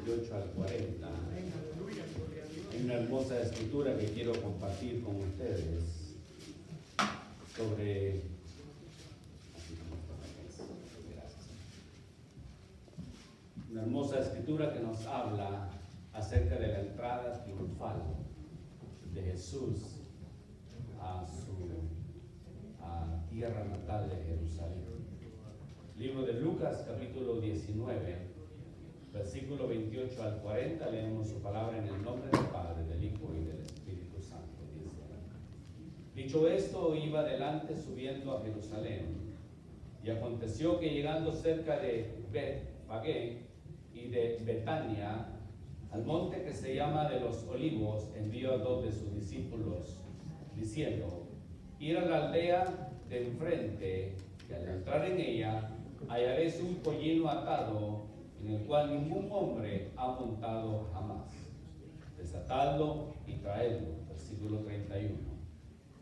28 al 40. Hay una hermosa escritura que quiero compartir con ustedes sobre una hermosa escritura que nos habla acerca de la entrada triunfal de Jesús a su tierra natal de Jerusalén. Libro de Lucas, capítulo 19, versículo 28 al 40, leemos su palabra en el nombre del Padre, del Hijo y del Espíritu Santo. Dice: dicho esto, iba adelante subiendo a Jerusalén, y aconteció que llegando cerca de Betfagé y de Betania, al monte que se llama de los Olivos, envió a 2 de sus discípulos, diciendo: ir a la aldea de enfrente, y al entrar en ella hallaréis un pollino atado, en el cual ningún hombre ha montado jamás. Desatadlo y traedlo. Versículo 31.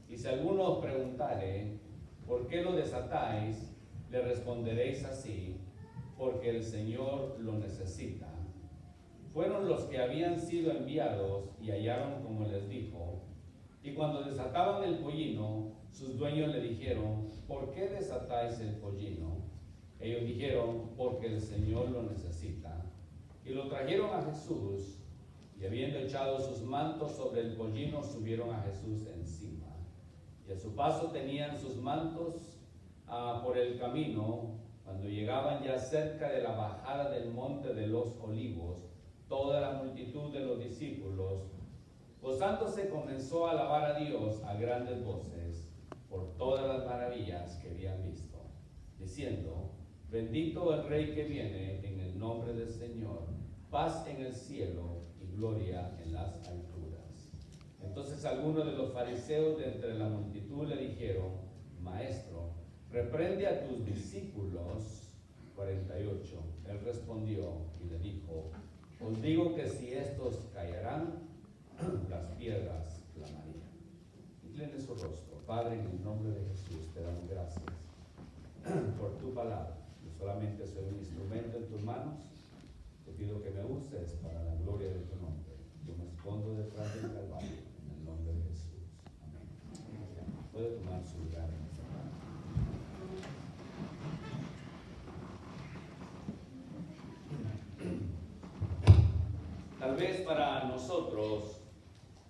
Y si alguno os preguntare, ¿por qué lo desatáis?, le responderéis así: porque el Señor lo necesita. Fueron los que habían sido enviados y hallaron como les dijo. Y cuando desataban el pollino, sus dueños le dijeron: ¿por qué desatáis el pollino? Ellos dijeron: porque el Señor lo necesita. Y lo trajeron a Jesús, y habiendo echado sus mantos sobre el pollino, subieron a Jesús encima. Y a su paso tenían sus mantos por el camino. Cuando llegaban ya cerca de la bajada del monte de los Olivos, toda la multitud de los discípulos, gozándose, comenzó a alabar a Dios a grandes voces por todas las maravillas que habían visto, diciendo: bendito el Rey que viene en el nombre del Señor, paz en el cielo y gloria en las alturas. Entonces algunos de los fariseos de entre la multitud le dijeron: Maestro, reprende a tus discípulos. 48. Él respondió y le dijo: os digo que si estos caerán, las piedras clamarían. Incline su rostro. Padre, en el nombre de Jesús te damos gracias por tu palabra. Yo solamente soy un instrumento en tus manos. Te pido que me uses para la gloria de tu nombre. Yo me escondo detrás del Calvario en el nombre de Jesús. Amén. Puede tomar su lugar en esta tarde. Tal vez para nosotros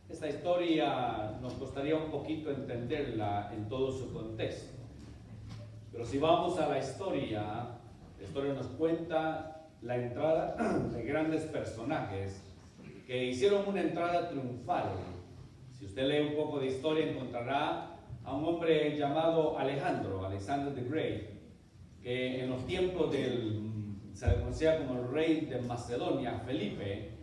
esta historia nos costaría un poquito entenderla en todo su contexto. Pero si vamos a la historia nos cuenta la entrada de grandes personajes que hicieron una entrada triunfal. Si usted lee un poco de historia, encontrará a un hombre llamado Alexander the Great, que en los tiempos se le conocía como el rey de Macedonia, Felipe.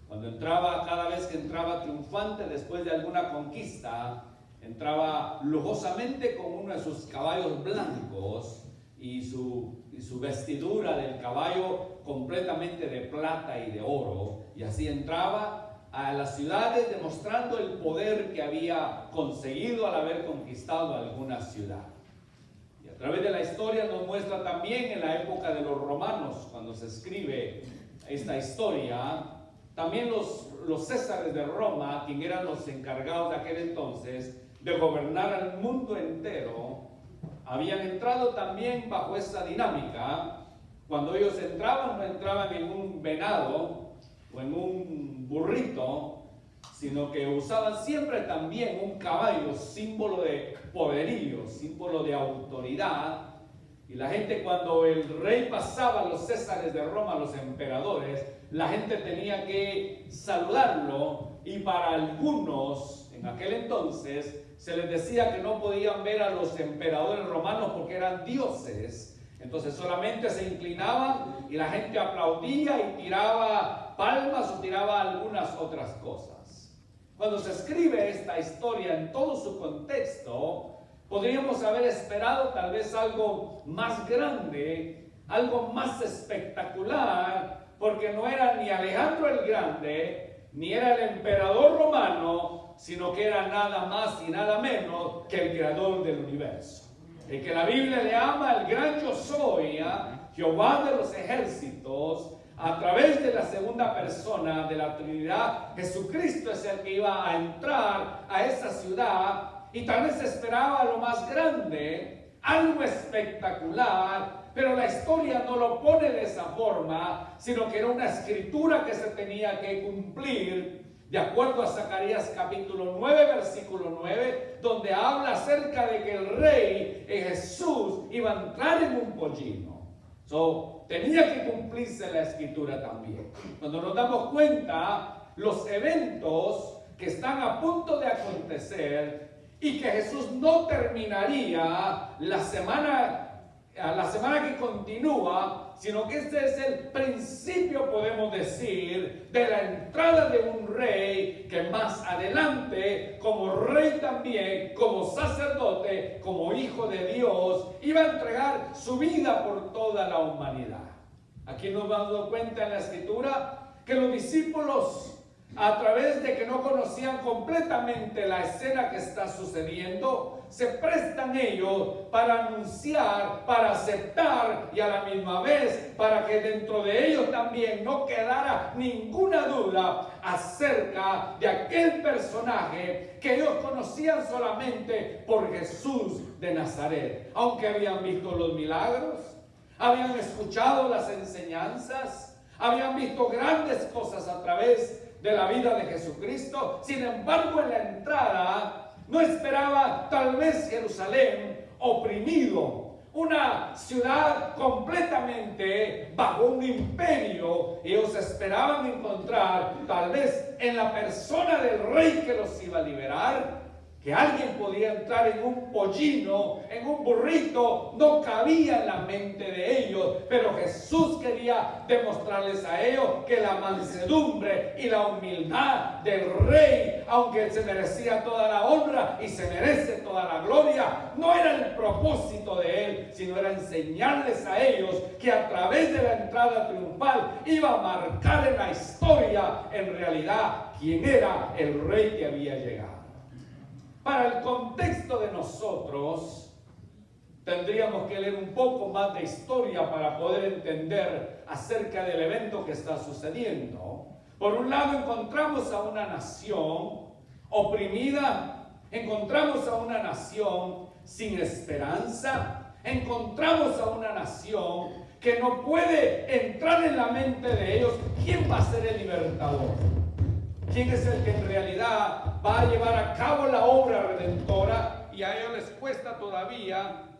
Cuando cada vez que entraba triunfante después de alguna conquista, entraba lujosamente con uno de sus caballos blancos y su vestidura del caballo completamente de plata y de oro, y así entraba a las ciudades demostrando el poder que había conseguido al haber conquistado alguna ciudad. Y a través de la historia nos muestra también en la época de los romanos, cuando se escribe esta historia, también los césares de Roma, quienes eran los encargados de aquel entonces de gobernar al mundo entero, habían entrado también bajo esa dinámica. Cuando ellos entraban, no entraban en un venado o en un burrito, sino que usaban siempre también un caballo, símbolo de poderío, símbolo de autoridad. Y la gente, cuando el rey pasaba, los césares de Roma, los emperadores, la gente tenía que saludarlo, y para algunos en aquel entonces se les decía que no podían ver a los emperadores romanos porque eran dioses. Entonces solamente se inclinaban y la gente aplaudía y tiraba palmas o tiraba algunas otras cosas. Cuando se escribe esta historia en todo su contexto, podríamos haber esperado tal vez algo más grande, algo más espectacular, porque no era ni Alejandro el Grande, ni era el emperador romano, sino que era nada más y nada menos que el creador del universo. El que la Biblia le llama el gran yo soy, Jehová de los ejércitos, a través de la segunda persona de la Trinidad, Jesucristo es el que iba a entrar a esa ciudad y tal vez esperaba lo más grande, algo espectacular, pero la historia no lo pone de esa forma, sino que era una escritura que se tenía que cumplir de acuerdo a Zacarías capítulo 9, versículo 9, donde habla acerca de que el rey Jesús iba a entrar en un pollino. Tenía que cumplirse la escritura también. Cuando nos damos cuenta, los eventos que están a punto de acontecer y que Jesús no terminaría la semana que continúa, sino que este es el principio, podemos decir, de la entrada de un rey que más adelante, como rey también, como sacerdote, como hijo de Dios, iba a entregar su vida por toda la humanidad. Aquí nos damos cuenta en la escritura que los discípulos, a través de que no conocían completamente la escena que está sucediendo, se prestan ellos para anunciar, para aceptar y a la misma vez para que dentro de ellos también no quedara ninguna duda acerca de aquel personaje que ellos conocían solamente por Jesús de Nazaret. Aunque habían visto los milagros, habían escuchado las enseñanzas, habían visto grandes cosas a través de la vida de Jesucristo. Sin embargo, en la entrada no esperaba tal vez Jerusalén oprimido, una ciudad completamente bajo un imperio. Ellos esperaban encontrar tal vez en la persona del rey que los iba a liberar, que alguien podía entrar en un pollino, en un burrito, no cabía en la mente de ellos, pero Jesús quería demostrarles a ellos que la mansedumbre y la humildad del rey, aunque se merecía toda la honra y se merece toda la gloria, no era el propósito de él, sino era enseñarles a ellos que a través de la entrada triunfal iba a marcar en la historia, en realidad, quién era el rey que había llegado. Para el contexto de nosotros, tendríamos que leer un poco más de historia para poder entender acerca del evento que está sucediendo. Por un lado, encontramos a una nación oprimida, encontramos a una nación sin esperanza, encontramos a una nación que no puede entrar en la mente de ellos quién va a ser el libertador. ¿Quién es el que en realidad va a llevar a cabo la obra redentora? Y a ellos les cuesta todavía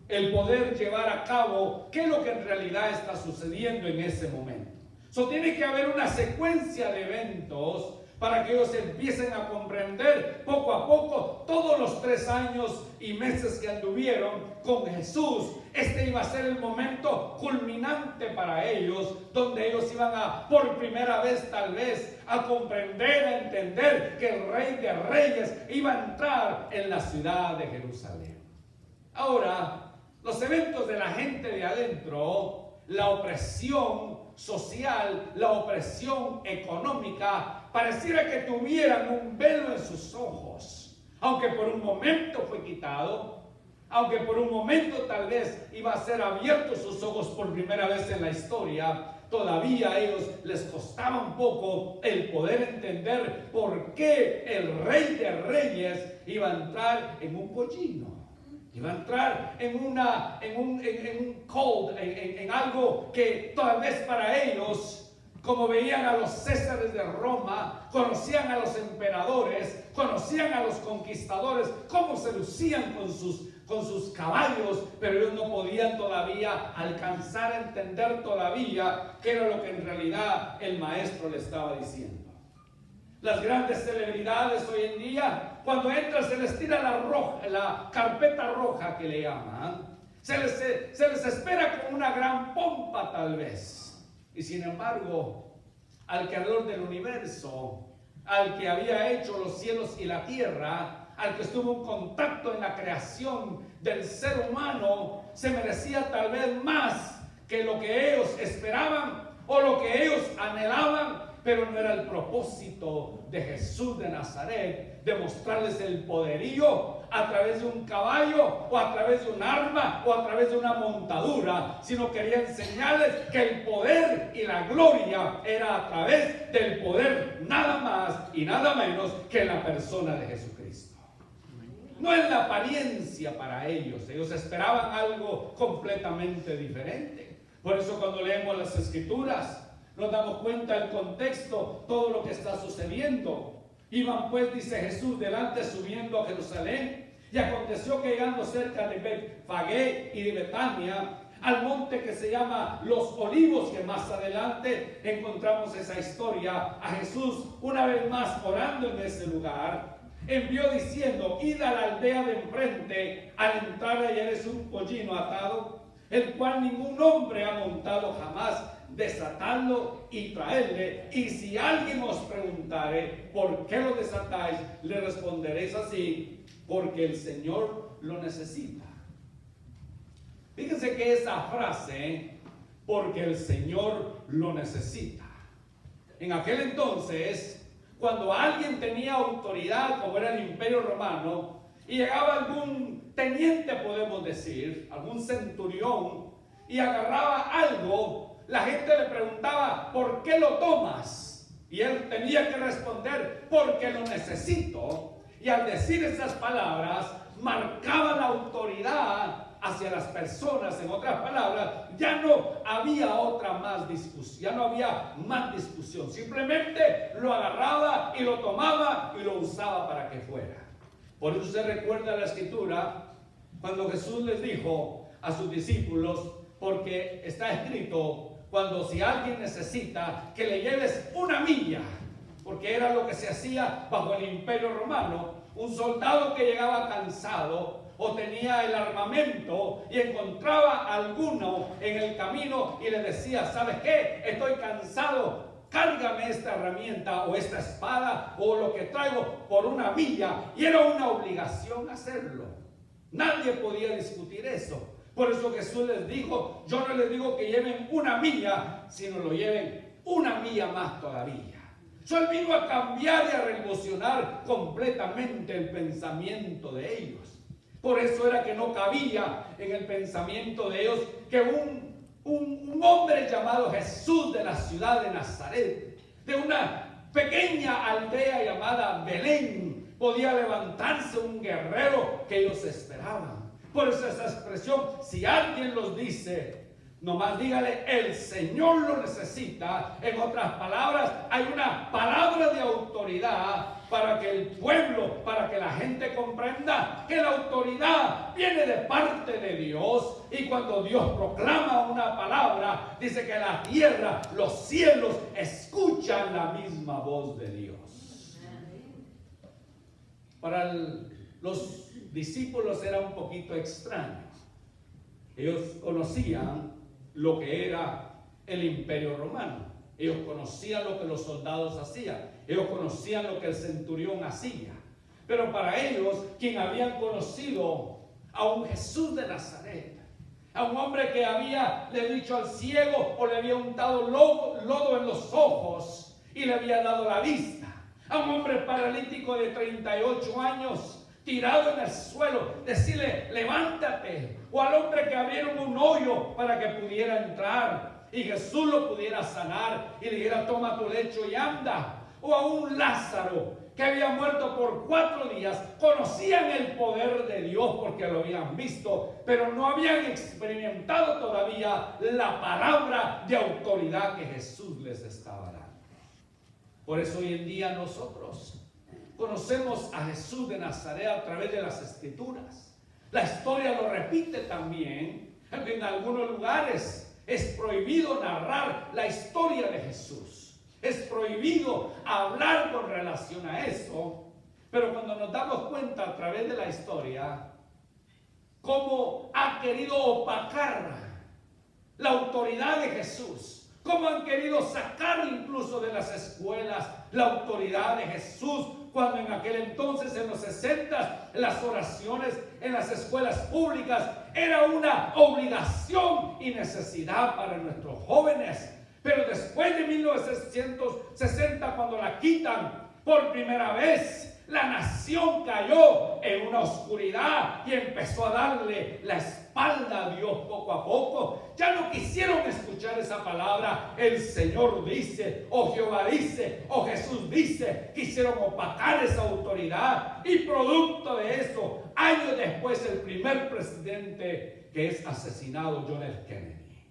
el poder llevar a cabo qué es lo que en realidad está sucediendo en ese momento. Tiene que haber una secuencia de eventos para que ellos empiecen a comprender poco a poco todos los 3 años y meses que anduvieron con Jesús. Este iba a ser el momento culminante para ellos, donde ellos iban a, por primera vez tal vez, a comprender, a entender que el Rey de Reyes iba a entrar en la ciudad de Jerusalén. Ahora, los eventos de la gente de adentro, la opresión social, la opresión económica, pareciera que tuvieran un velo en sus ojos, aunque por un momento fue quitado, aunque por un momento tal vez iba a ser abiertos sus ojos por primera vez en la historia, todavía a ellos les costaba un poco el poder entender por qué el Rey de Reyes iba a entrar en un pollino. Iba a entrar en un cold, en algo que tal vez para ellos, como veían a los césares de Roma, conocían a los emperadores, conocían a los conquistadores, cómo se lucían con sus caballos, pero ellos no podían todavía alcanzar a entender todavía qué era lo que en realidad el maestro le estaba diciendo. Las grandes celebridades hoy en día, cuando entran se les tira la carpeta roja que le llaman. Se les espera con una gran pompa tal vez. Y sin embargo, al creador del universo, al que había hecho los cielos y la tierra, al que estuvo en contacto en la creación del ser humano, se merecía tal vez más que lo que ellos esperaban o lo que ellos anhelaban, pero no era el propósito de Jesús de Nazaret demostrarles el poderío a través de un caballo o a través de un arma o a través de una montadura, sino quería enseñarles que el poder y la gloria era a través del poder nada más y nada menos que en la persona de Jesucristo. No en la apariencia para ellos. Ellos esperaban algo completamente diferente. Por eso cuando leemos las Escrituras nos damos cuenta del contexto, todo lo que está sucediendo. Iban pues, dice Jesús, delante subiendo a Jerusalén, y aconteció que llegando cerca de Betfagé y de Betania, al monte que se llama Los Olivos, que más adelante encontramos esa historia, a Jesús una vez más orando en ese lugar, envió diciendo: id a la aldea de enfrente, al entrar hallaréis un pollino atado, el cual ningún hombre ha montado jamás, desatadlo y traedle, y si alguien os preguntare por qué lo desatáis, le responderéis así: porque el Señor lo necesita. Fíjense que esa frase, porque el Señor lo necesita, en aquel entonces, cuando alguien tenía autoridad, como era el Imperio Romano, y llegaba algún teniente, podemos decir, algún centurión, y agarraba algo, la gente le preguntaba: ¿por qué lo tomas? Y él tenía que responder: porque lo necesito. Y al decir esas palabras, marcaba la autoridad hacia las personas. En otras palabras, ya no había otra más discusión, ya no había más discusión. Simplemente lo agarraba y lo tomaba y lo usaba para que fuera. Por eso se recuerda la Escritura cuando Jesús les dijo a sus discípulos, porque está escrito: cuando si alguien necesita, que le lleves una milla, porque era lo que se hacía bajo el Imperio Romano. Un soldado que llegaba cansado o tenía el armamento y encontraba a alguno en el camino y le decía: ¿sabes qué? Estoy cansado, cárgame esta herramienta o esta espada o lo que traigo por una milla. Y era una obligación hacerlo. Nadie podía discutir eso. Por eso Jesús les dijo: yo no les digo que lleven una milla, sino lo lleven una milla más todavía. Él vino a cambiar y a revolucionar completamente el pensamiento de ellos. Por eso era que no cabía en el pensamiento de ellos que un hombre llamado Jesús, de la ciudad de Nazaret, de una pequeña aldea llamada Belén, podía levantarse un guerrero que ellos esperaban. Por eso esa expresión: si alguien los dice, nomás dígale: el Señor lo necesita. En otras palabras, hay una palabra de autoridad para que el pueblo, para que la gente comprenda que la autoridad viene de parte de Dios. Y cuando Dios proclama una palabra, dice que la tierra, los cielos escuchan la misma voz de Dios. Para los discípulos era un poquito extraño. Ellos conocían lo que era el Imperio Romano. Ellos conocían lo que los soldados hacían. Ellos conocían lo que el centurión hacía. Pero para ellos, quien habían conocido a un Jesús de Nazaret, a un hombre que le dicho al ciego o le había untado lodo en los ojos y le había dado la vista, a un hombre paralítico de 38 años tirado en el suelo, decirle: levántate, o al hombre que abrieron un hoyo para que pudiera entrar y Jesús lo pudiera sanar y le dijera: toma tu lecho y anda, o a un Lázaro que había muerto por 4 días. Conocían el poder de Dios porque lo habían visto, pero no habían experimentado todavía la palabra de autoridad que Jesús les estaba dando. Por eso hoy en día nosotros conocemos a Jesús de Nazaret a través de las Escrituras. La historia lo repite también. En algunos lugares es prohibido narrar la historia de Jesús. Es prohibido hablar con relación a eso. Pero cuando nos damos cuenta a través de la historia, cómo ha querido opacar la autoridad de Jesús, cómo han querido sacar incluso de las escuelas la autoridad de Jesús, cuando en aquel entonces, en los 60, las oraciones en las escuelas públicas era una obligación y necesidad para nuestros jóvenes. Pero después de 1960, cuando la quitan por primera vez, la nación cayó en una oscuridad y empezó a darle la espalda a Dios poco a poco. Ya no quisieron escuchar esa palabra. El Señor dice, o Jehová dice, o Jesús dice. Quisieron opacar esa autoridad, y producto de eso, años después, el primer presidente que es asesinado, John F. Kennedy,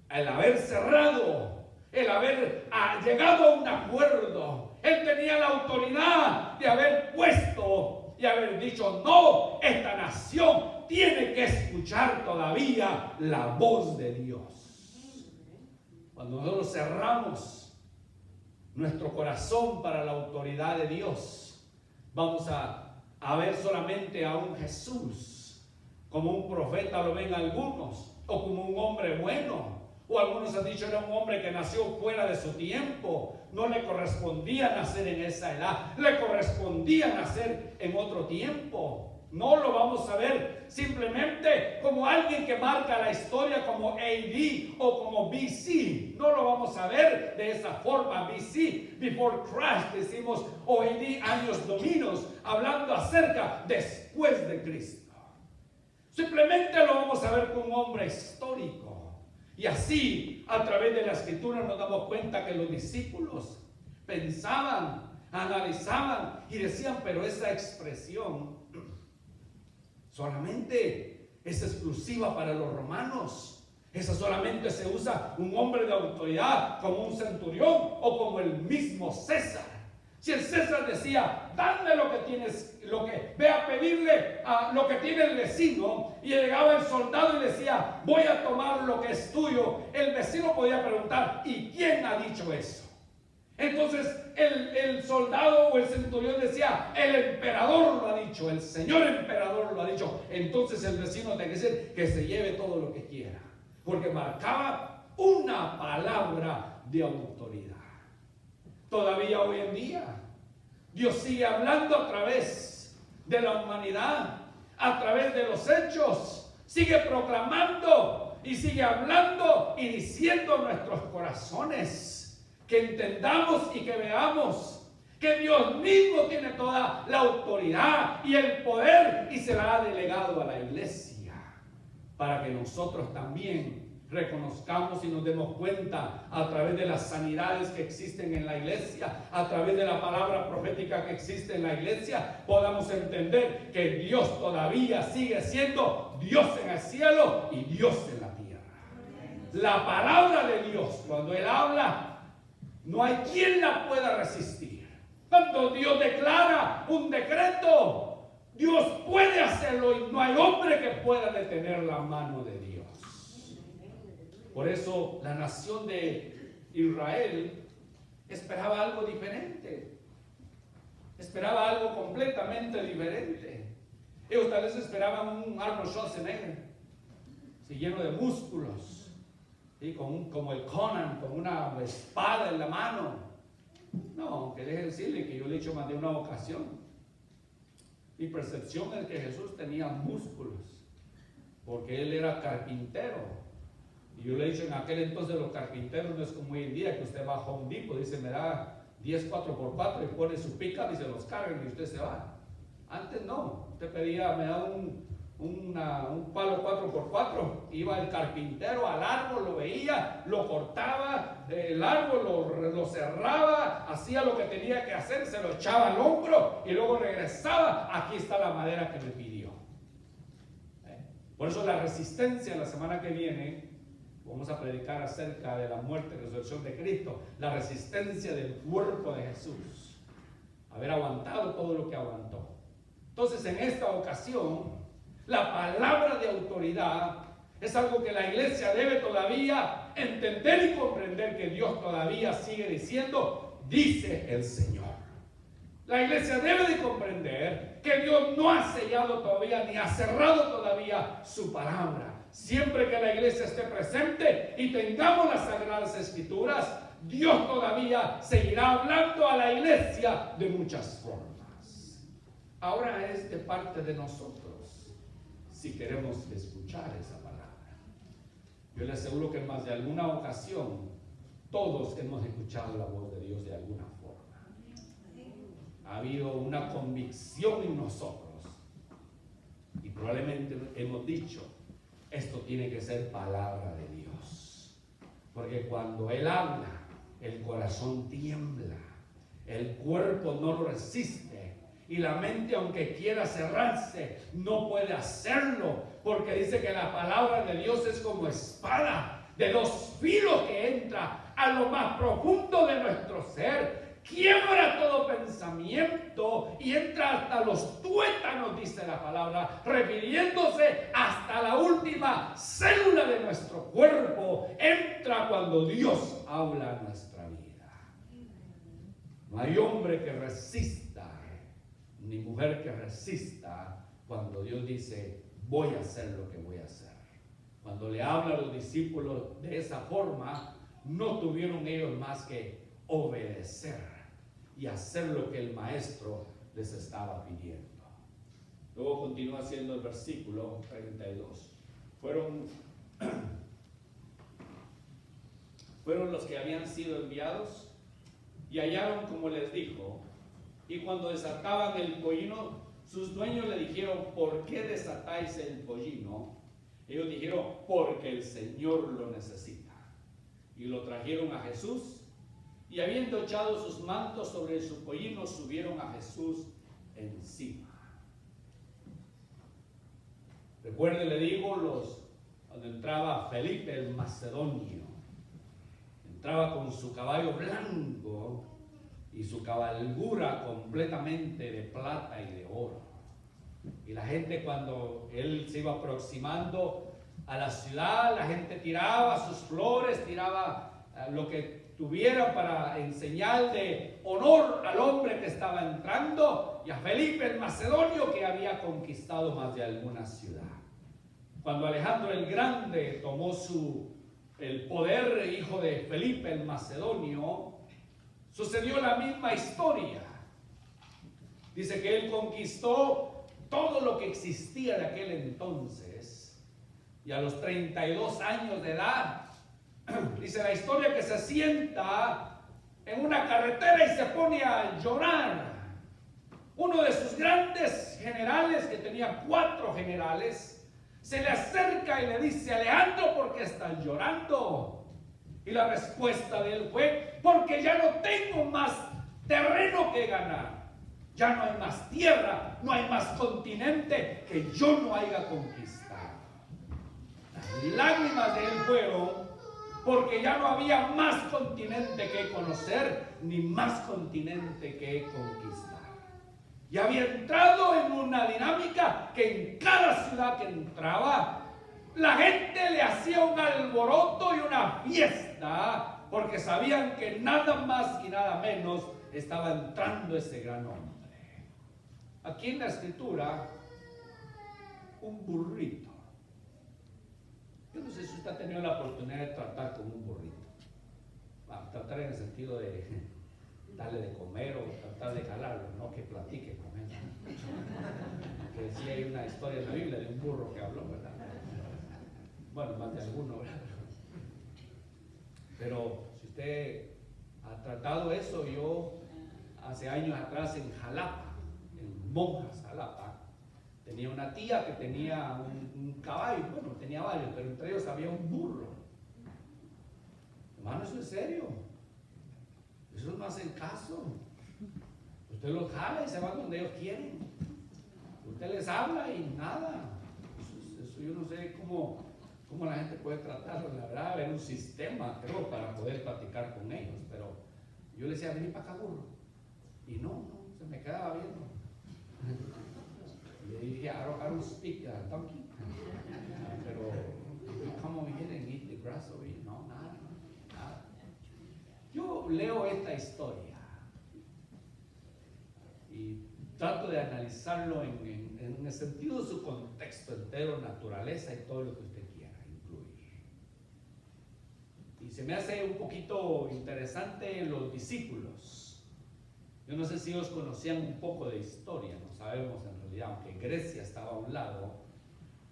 al haber cerrado, el haber llegado a un acuerdo, él tenía la autoridad de haber puesto y haber dicho: no, esta nación tiene que escuchar todavía la voz de Dios. Cuando nosotros cerramos nuestro corazón para la autoridad de Dios, vamos a ver solamente a un Jesús como un profeta, lo ven algunos, o como un hombre bueno. O algunos han dicho: era un hombre que nació fuera de su tiempo, no le correspondía nacer en esa edad, le correspondía nacer en otro tiempo. No lo vamos a ver simplemente como alguien que marca la historia como AD o como BC. No lo vamos a ver de esa forma. BC, before Christ, decimos, o AD, años dominos, hablando acerca después de Cristo. Simplemente lo vamos a ver como un hombre histórico. Y así, a través de la escritura, nos damos cuenta que los discípulos pensaban, analizaban y decían: pero esa expresión solamente es exclusiva para los romanos. Esa solamente se usa un hombre de autoridad, como un centurión o como el mismo César. Si el César decía: dame lo que tienes, ve a pedirle a lo que tiene el vecino, y llegaba el soldado y decía: voy a tomar lo que es tuyo, el vecino podía preguntar: ¿y quién ha dicho eso? Entonces el soldado o el centurión decía: el emperador lo ha dicho, el señor emperador lo ha dicho. Entonces el vecino tiene que decir que se lleve todo lo que quiera, porque marcaba una palabra de autoridad. Todavía hoy en día Dios sigue hablando a través de la humanidad, a través de los hechos, sigue proclamando y sigue hablando y diciendo en nuestros corazones que entendamos y que veamos que Dios mismo tiene toda la autoridad y el poder, y se la ha delegado a la iglesia para que nosotros también reconozcamos y nos demos cuenta, a través de las sanidades que existen en la iglesia, a través de la palabra profética que existe en la iglesia, podamos entender que Dios todavía sigue siendo Dios en el cielo y Dios en la tierra. La palabra de Dios, cuando Él habla, no hay quien la pueda resistir. Cuando Dios declara un decreto, Dios puede hacerlo, y no hay hombre que pueda detener la mano de Dios. Por eso la nación de Israel esperaba algo diferente. Esperaba algo completamente diferente. Ellos tal vez esperaban un Arnold Schwarzenegger, ¿sí?, lleno de músculos, ¿sí?, como el Conan, con una espada en la mano. No, que deje decirle que yo le he dicho más de una ocasión. Mi percepción es que Jesús tenía músculos, porque Él era carpintero. Y yo le he dicho, en aquel entonces los carpinteros no es como hoy en día, que usted va a Home Depot, dice: me da 10 4x4, y pone su pickup y se los cargan y usted se va. Antes no, usted pedía: me da un palo 4x4, iba el carpintero al árbol, lo veía, lo cortaba, el árbol lo cerraba, hacía lo que tenía que hacer, se lo echaba al hombro y luego regresaba: aquí está la madera que me pidió. Por eso la resistencia, la semana que viene vamos a predicar acerca de la muerte y resurrección de Cristo, la resistencia del cuerpo de Jesús, haber aguantado todo lo que aguantó. Entonces, en esta ocasión, la palabra de autoridad es algo que la iglesia debe todavía entender y comprender, que Dios todavía sigue diciendo: dice el Señor. La iglesia debe de comprender que Dios no ha sellado todavía ni ha cerrado todavía su palabra. Siempre que la iglesia esté presente y tengamos las Sagradas Escrituras, Dios todavía seguirá hablando a la iglesia de muchas formas. Ahora es de parte de nosotros si queremos escuchar esa palabra. Yo le aseguro que en más de alguna ocasión todos hemos escuchado la voz de Dios de alguna forma. Ha habido una convicción en nosotros y probablemente hemos dicho, esto tiene que ser palabra de Dios, porque cuando Él habla, el corazón tiembla, el cuerpo no lo resiste y la mente, aunque quiera cerrarse, no puede hacerlo, porque dice que la palabra de Dios es como espada de dos filos que entra a lo más profundo de nuestro ser, quiebra todo pensamiento y entra hasta los tuétanos, dice la palabra, refiriéndose hasta la última célula de nuestro cuerpo. Entra cuando Dios habla en nuestra vida. No hay hombre que resista, ni mujer que resista cuando Dios dice, voy a hacer lo que voy a hacer. Cuando le habla a los discípulos de esa forma, no tuvieron ellos más que obedecer y hacer lo que el maestro les estaba pidiendo. Luego continúa haciendo el versículo 32. Fueron los que habían sido enviados y hallaron como les dijo, y cuando desataban el pollino, sus dueños le dijeron, ¿por qué desatáis el pollino? Ellos dijeron, porque el Señor lo necesita. Y lo trajeron a Jesús, y habiendo echado sus mantos sobre su pollino, subieron a Jesús encima. Recuerden, le digo, donde entraba Felipe el Macedonio, entraba con su caballo blanco y su cabalgura completamente de plata y de oro. Y la gente, cuando él se iba aproximando a la ciudad, la gente tiraba sus flores, tiraba lo que tuviera para en señal de honor al hombre que estaba entrando y a Felipe el Macedonio, que había conquistado más de alguna ciudad. Cuando Alejandro el Grande tomó el poder, hijo de Felipe el Macedonio, sucedió la misma historia. Dice que él conquistó todo lo que existía de aquel entonces, y a los 32 años de edad, dice la historia que se sienta en una carretera y se pone a llorar. Uno de sus grandes generales, que tenía 4 generales, se le acerca y le dice, Alejandro, ¿por qué estás llorando? Y la respuesta de él fue, porque ya no tengo más terreno que ganar. Ya no hay más tierra, no hay más continente que yo no haya conquistado. Las lágrimas de él fueron porque ya no había más continente que conocer, ni más continente que conquistar. Y había entrado en una dinámica que en cada ciudad que entraba, la gente le hacía un alboroto y una fiesta, porque sabían que nada más y nada menos estaba entrando ese gran hombre. Aquí en la escritura, un burrito. Yo no sé si usted ha tenido la oportunidad de tratar con un burrito. Tratar en el sentido de darle de comer o tratar de jalarlo, no que platique con él. Que sí hay una historia en la Biblia de un burro que habló, ¿verdad? Bueno, más de alguno, ¿verdad? Pero si usted ha tratado eso, yo hace años atrás en Jalapa, en Monjas, Jalapa, tenía una tía que tenía un caballo, bueno, tenía varios, pero entre ellos había un burro. Hermano, eso es serio. Eso no hacen caso. Usted los jala y se van donde ellos quieren. Usted les habla y nada. Eso yo no sé cómo la gente puede tratarlo. La verdad, haber un sistema, creo, para poder platicar con ellos. Pero yo le decía, vení para acá, burro. Y no, se me quedaba viendo. Y le dije, I don't speak donkey. Pero, come over here and eat the grass over here. No, nada. Yo leo esta historia y trato de analizarlo en el sentido de su contexto entero, naturaleza y todo lo que usted quiera incluir. Y se me hace un poquito interesante los discípulos. Yo no sé si ellos conocían un poco de historia, no sabemos en realidad, aunque Grecia estaba a un lado,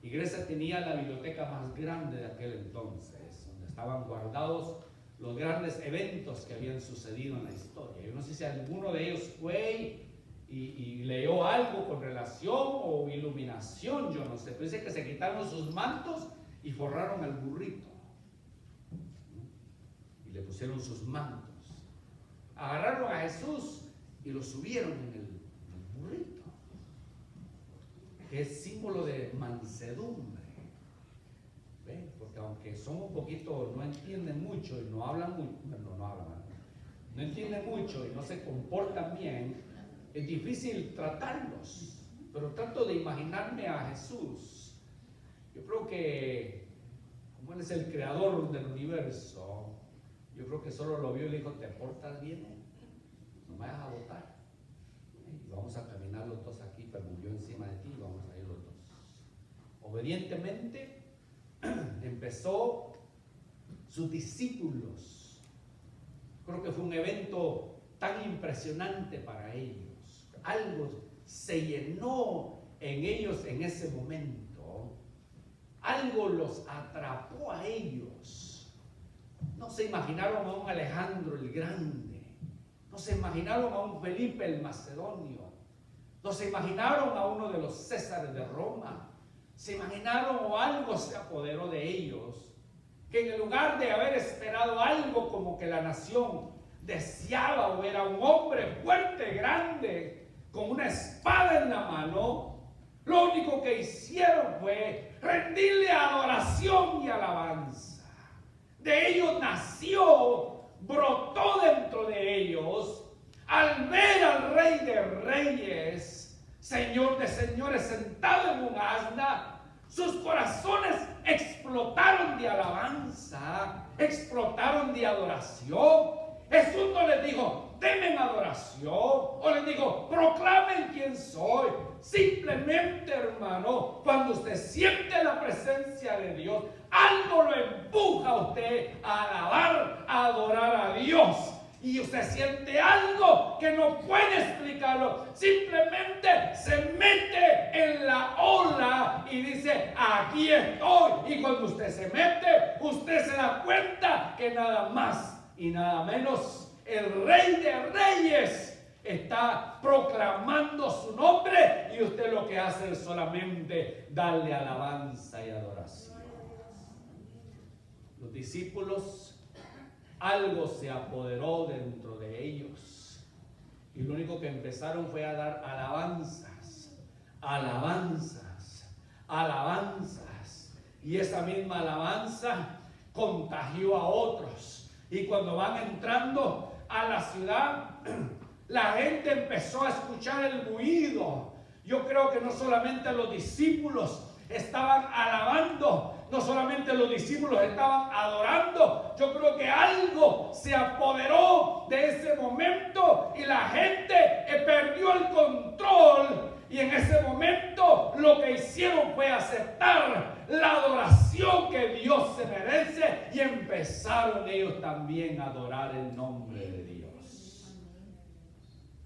y Grecia tenía la biblioteca más grande de aquel entonces, donde estaban guardados los grandes eventos que habían sucedido en la historia. Yo no sé si alguno de ellos fue y leyó algo con relación o iluminación, yo no sé, pero dice que se quitaron sus mantos y forraron al burrito y le pusieron sus mantos, agarraron a Jesús y lo subieron en el burrito, que es símbolo de mansedumbre. ¿Ven? Porque aunque son un poquito, no entienden mucho y no hablan mucho, no entienden mucho y no se comportan bien, es difícil tratarlos, pero trato de imaginarme a Jesús. Yo creo que, como Él es el creador del universo, yo creo que solo lo vio y le dijo: ¿te portas bien? No me vayas a botar. Y vamos a caminar los dos aquí, pero yo encima de ti, vamos a ir los dos. Obedientemente empezó sus discípulos. Creo que fue un evento tan impresionante para ellos. Algo se llenó en ellos en ese momento. Algo los atrapó a ellos. No se imaginaron a un Alejandro el Grande. No se imaginaron a un Felipe el Macedonio. No se imaginaron a uno de los Césares de Roma. Se imaginaron, o algo se apoderó de ellos, que en lugar de haber esperado algo como que la nación deseaba, o era un hombre fuerte, grande, con una espada en la mano, lo único que hicieron fue rendirle adoración y alabanza. De ellos nació, brotó dentro de ellos, al ver al Rey de Reyes, Señor de señores, sentado en un asna, sus corazones explotaron de alabanza, explotaron de adoración. Jesús no les dijo: denme adoración, o les dijo: proclamen quién soy. Simplemente, hermano, cuando usted siente la presencia de Dios, algo lo empuja a usted a alabar, a adorar a Dios. Y usted siente algo que no puede explicarlo. Simplemente se mete en la ola y dice: aquí estoy. Y cuando usted se mete, usted se da cuenta que nada más y nada menos el Rey de Reyes está proclamando su nombre, y usted lo que hace es solamente darle alabanza y adoración. Los discípulos, algo se apoderó dentro de ellos, y lo único que empezaron fue a dar alabanzas, alabanzas, alabanzas, y esa misma alabanza contagió a otros. Y cuando van entrando a la ciudad, la gente empezó a escuchar el ruido. Yo creo que no solamente los discípulos estaban alabando, no solamente los discípulos estaban adorando. Yo creo que algo se apoderó de ese momento y la gente perdió el control. Y en ese momento lo que hicieron fue aceptar la adoración que Dios se merece, y empezaron ellos también a adorar el nombre de Dios.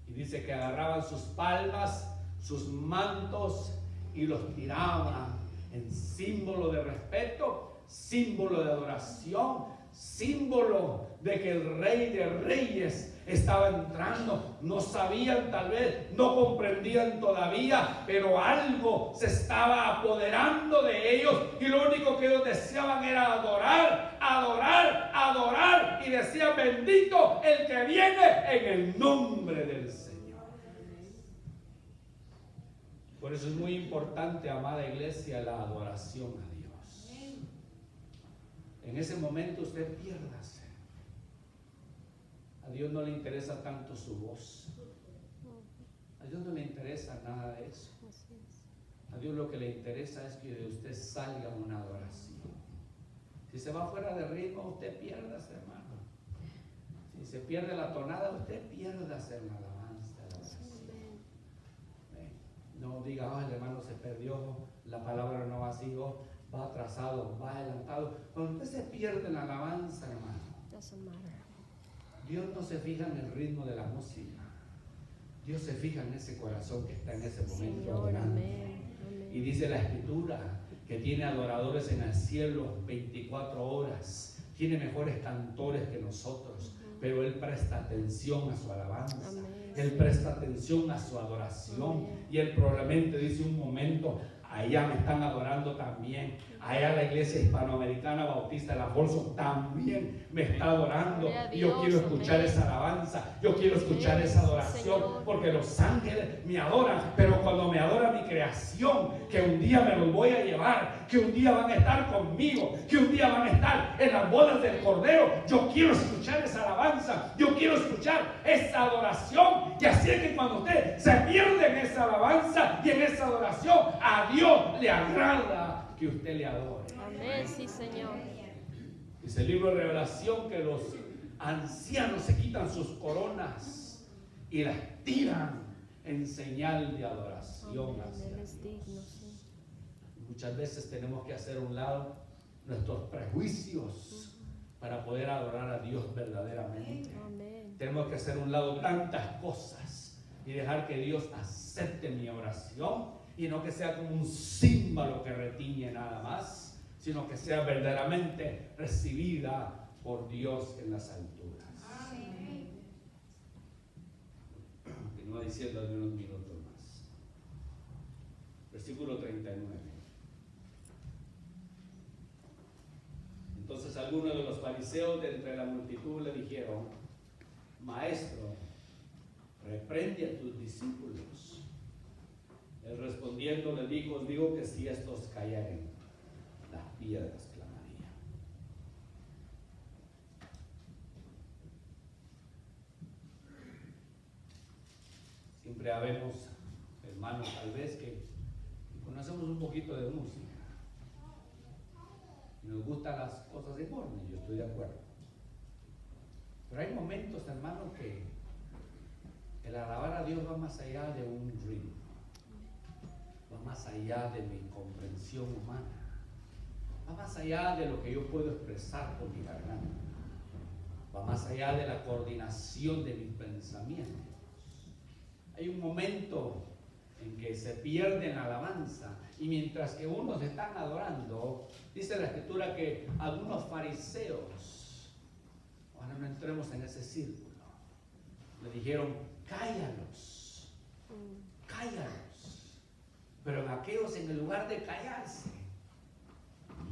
Y dice que agarraban sus palmas, sus mantos, y los tiraban en símbolo de respeto, símbolo de adoración, símbolo de que el Rey de Reyes estaba entrando. No sabían, tal vez, no comprendían todavía, pero algo se estaba apoderando de ellos, y lo único que ellos deseaban era adorar, adorar, adorar, y decían: bendito el que viene en el nombre del Señor. Por eso es muy importante, amada iglesia, la adoración a Dios. En ese momento usted piérdase. A Dios no le interesa tanto su voz. A Dios no le interesa nada de eso. A Dios lo que le interesa es que de usted salga una adoración. Si se va fuera de ritmo, usted piérdase, hermano. Si se pierde la tonada, usted piérdase en la alabanza, la adoración. No diga: oh, el hermano se perdió, la palabra no va así, va atrasado, va adelantado. Cuando usted se pierde en la alabanza, hermano, Dios no se fija en el ritmo de la música. Dios se fija en ese corazón que está en ese momento adorando. Y dice la Escritura que tiene adoradores en el cielo 24 horas, tiene mejores cantores que nosotros, pero Él presta atención a su alabanza. Él presta atención a su adoración. Y Él probablemente dice un momento: allá me están adorando también. Allá la iglesia hispanoamericana bautista de la Folsom también me está adorando. Y yo quiero escuchar esa alabanza. Yo quiero escuchar esa adoración. Porque los ángeles me adoran. Pero cuando me adora mi creación, que un día me los voy a llevar, que un día van a estar conmigo, que un día van a estar en las bodas del Cordero, yo quiero escuchar esa alabanza. Yo quiero escuchar esa adoración. Y así es que cuando usted se pierde en esa alabanza y en esa adoración, a Dios le agrada que usted le adore. Amén, sí, Señor. Dice el libro de Revelación que los ancianos se quitan sus coronas y las tiran en señal de adoración hacia Dios. Muchas veces tenemos que hacer a un lado nuestros prejuicios para poder adorar a Dios verdaderamente. Amén. Tenemos que hacer a un lado tantas cosas y dejar que Dios acepte mi oración. Y no que sea como un címbalo que retiñe nada más, sino que sea verdaderamente recibida por Dios en las alturas. Continúa diciendo algunos minutos más. Versículo 39. Entonces algunos de los fariseos de entre la multitud le dijeron: Maestro, reprende a tus discípulos. Él respondiendo le dijo: os digo que si estos cayeren, las piedras clamarían. Siempre habemos hermanos tal vez que conocemos un poquito de música y nos gustan las cosas de orden, yo estoy de acuerdo. Pero hay momentos, hermanos, que el alabar a Dios va más allá de un ritmo. Va más allá de mi comprensión humana, va más allá de lo que yo puedo expresar con mi garganta, va más allá de la coordinación de mis pensamientos. Hay un momento en que se pierde en la alabanza, y mientras que unos están adorando, dice la Escritura que algunos fariseos, ahora no entremos en ese círculo, le dijeron: cállalos, cállalos. Pero en aquellos, en el lugar de callarse,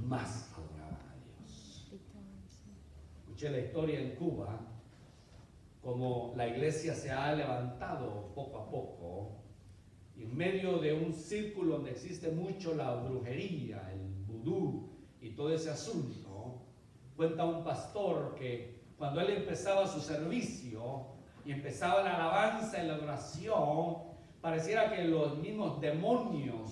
más adoraban a Dios. Escuché la historia en Cuba, como la iglesia se ha levantado poco a poco, y en medio de un círculo donde existe mucho la brujería, el vudú y todo ese asunto, cuenta un pastor que cuando él empezaba su servicio y empezaba la alabanza y la adoración, pareciera que los mismos demonios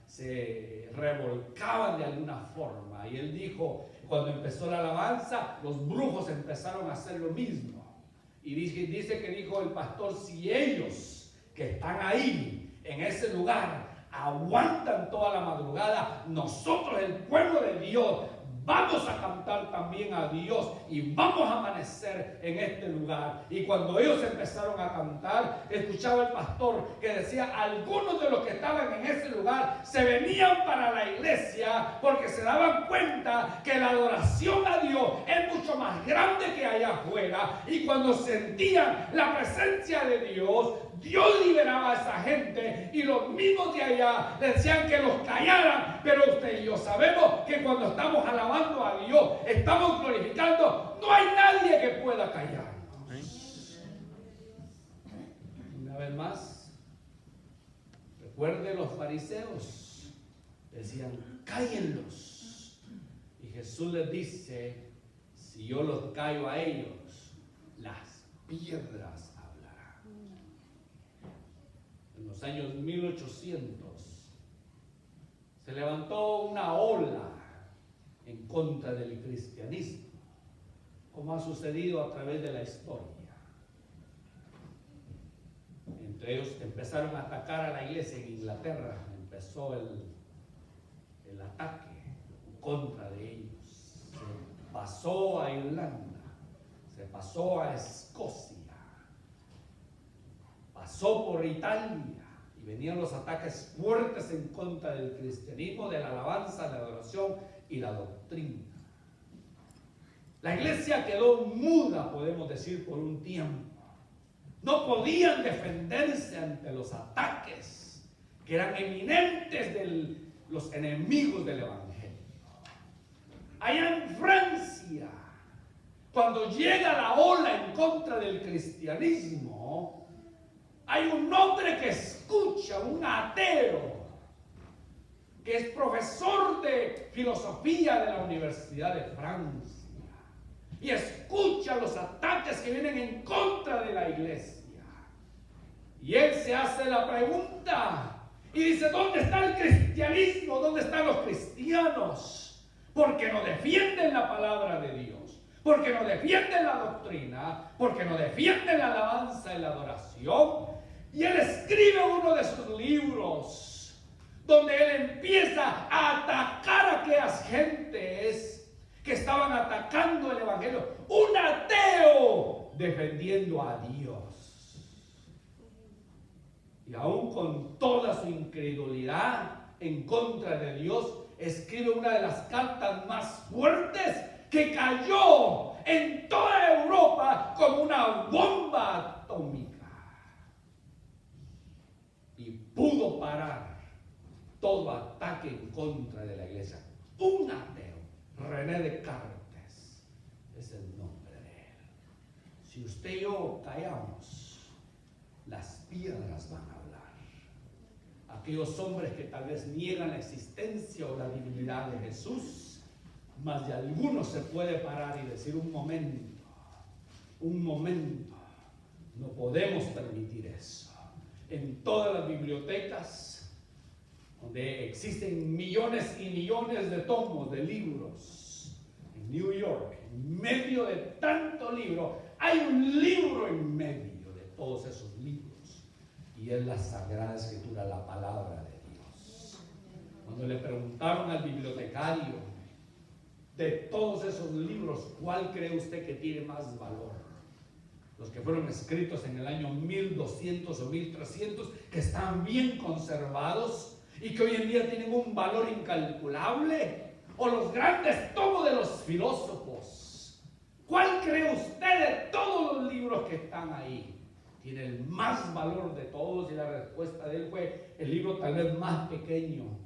se revolcaban de alguna forma. Y él dijo, cuando empezó la alabanza, los brujos empezaron a hacer lo mismo. Y dice que dijo el pastor: si ellos que están ahí, en ese lugar, aguantan toda la madrugada, nosotros, el pueblo de Dios, vamos a cantar también a Dios y vamos a amanecer en este lugar. Y cuando ellos empezaron a cantar, escuchaba el pastor que decía: algunos de los que estaban en ese lugar se venían para la iglesia porque se daban cuenta que la adoración a Dios es mucho más grande que allá afuera, y cuando sentían la presencia de Dios, Dios liberaba a esa gente, y los mismos de allá decían que los callaran. Pero usted y yo sabemos que cuando estamos alabando a Dios, estamos glorificando, no hay nadie que pueda callarnos. Una vez más, recuerde, los fariseos decían: cállenlos. Y Jesús les dice: si yo los callo a ellos, las piedras. En los años 1800 se levantó una ola en contra del cristianismo, como ha sucedido a través de la historia. Entre ellos empezaron a atacar a la iglesia en Inglaterra. Empezó el ataque contra de ellos. Se pasó a Irlanda, se pasó a Escocia, pasó por Italia, y venían los ataques fuertes en contra del cristianismo, de la alabanza, la adoración y la doctrina. La iglesia quedó muda, podemos decir, por un tiempo. No podían defenderse ante los ataques que eran eminentes de los enemigos del evangelio. Allá en Francia, cuando llega la ola en contra del cristianismo, hay un hombre que escucha, un ateo, que es profesor de filosofía de la Universidad de Francia, y escucha los ataques que vienen en contra de la iglesia. Y él se hace la pregunta y dice: ¿dónde está el cristianismo? ¿Dónde están los cristianos? Porque no defienden la palabra de Dios, porque no defienden la doctrina, porque no defienden la alabanza y la adoración. Y él escribe uno de sus libros donde él empieza a atacar a aquellas gentes que estaban atacando el evangelio. Un ateo defendiendo a Dios. Y aún con toda su incredulidad en contra de Dios, escribe una de las cartas más fuertes que cayó en toda Europa como una bomba atómica. Y pudo parar todo ataque en contra de la iglesia. Un ateo. René Descartes es el nombre de él. Si usted y yo callamos, las piedras van a hablar. Aquellos hombres que tal vez niegan la existencia o la divinidad de Jesús, más de algunos se puede parar y decir: un momento, no podemos permitir eso. En todas las bibliotecas, donde existen millones y millones de tomos de libros, en New York, en medio de tanto libro, hay un libro en medio de todos esos libros, y es la Sagrada Escritura, la palabra de Dios. Cuando le preguntaron al bibliotecario, de todos esos libros, ¿cuál cree usted que tiene más valor? Los que fueron escritos en el año 1200 o 1300, que están bien conservados y que hoy en día tienen un valor incalculable, o los grandes tomos de los filósofos. ¿Cuál cree usted de todos los libros que están ahí tiene el más valor de todos? Y la respuesta de él fue: el libro tal vez más pequeño,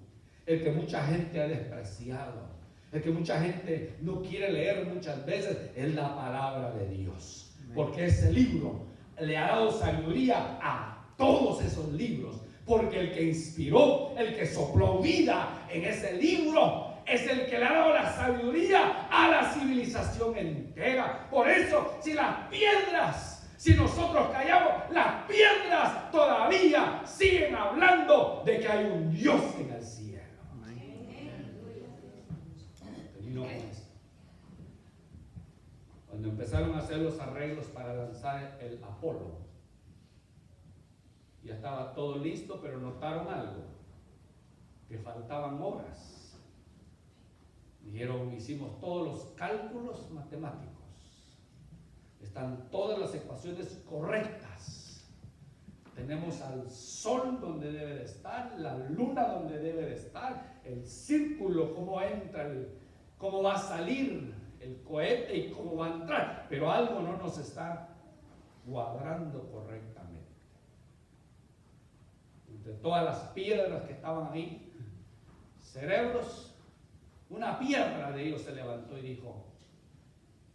el que mucha gente ha despreciado, el que mucha gente no quiere leer muchas veces, es la palabra de Dios. Porque ese libro le ha dado sabiduría a todos esos libros. Porque el que inspiró, el que sopló vida en ese libro, es el que le ha dado la sabiduría a la civilización entera. Por eso, si nosotros callamos, las piedras todavía siguen hablando de que hay un Dios en el cielo. Termino con esto. Cuando empezaron a hacer los arreglos para lanzar el Apolo, ya estaba todo listo, pero notaron algo, que faltaban horas. Dijeron: hicimos todos los cálculos matemáticos, están todas las ecuaciones correctas, tenemos al sol donde debe de estar, la luna donde debe de estar, el círculo, cómo entra, cómo va a salir el cohete y cómo va a entrar, pero algo no nos está cuadrando correctamente. De todas las piedras que estaban ahí, cerebros, una piedra de ellos se levantó y dijo: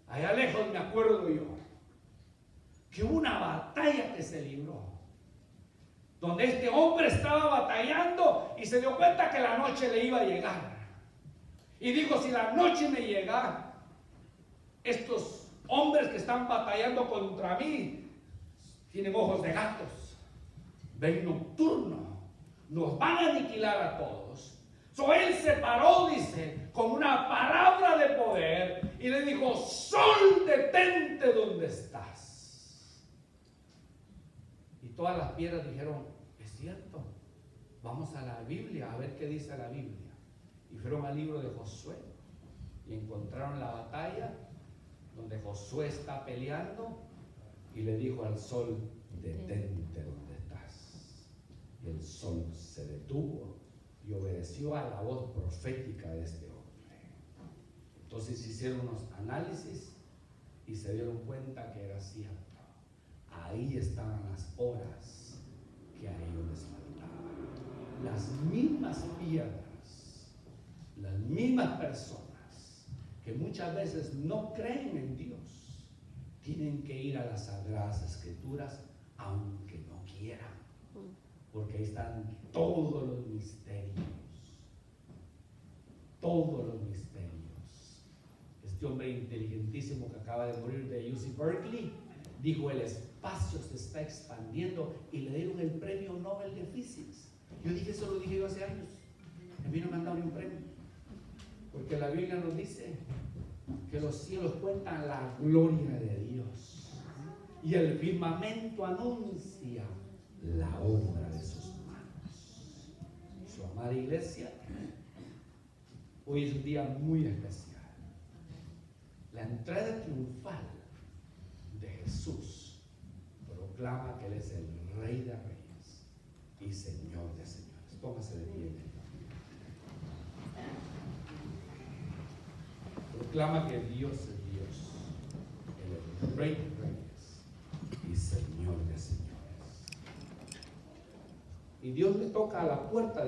allá lejos me acuerdo yo que hubo una batalla que se libró, donde este hombre estaba batallando y se dio cuenta que la noche le iba a llegar, y dijo: si la noche me llega, estos hombres que están batallando contra mí tienen ojos de gatos, ven nocturno, nos van a aniquilar a todos. Él se paró, dice, con una palabra de poder y le dijo: sol, detente donde estás. Y todas las piedras dijeron: es cierto, vamos a la Biblia a ver qué dice la Biblia. Y fueron al libro de Josué y encontraron la batalla donde Josué está peleando y le dijo al sol: detente donde estás. Y el sol se detuvo y obedeció a la voz profética de este hombre. Entonces hicieron unos análisis y se dieron cuenta que era cierto. Ahí estaban las horas que a ellos les faltaban. Las mismas piedras, las mismas personas que muchas veces no creen en Dios, tienen que ir a las Sagradas Escrituras aunque no quieran, porque ahí están todos los misterios. Todos los misterios. Este hombre inteligentísimo que acaba de morir de UC Berkeley dijo: el espacio se está expandiendo, y le dieron el premio Nobel de Physics. Yo dije, eso lo dije yo hace años. A mí no me han dado ni un premio, porque la Biblia nos dice que los cielos cuentan la gloria de Dios y el firmamento anuncia la obra de sus manos. Su amada iglesia, hoy es un día muy especial. La entrada triunfal de Jesús proclama que Él es el Rey de Reyes y Señor de Señores. Póngase de pie. Proclama que Dios es Dios, Él es el Rey de Reyes y Señor de Señores. Y Dios le toca a la puerta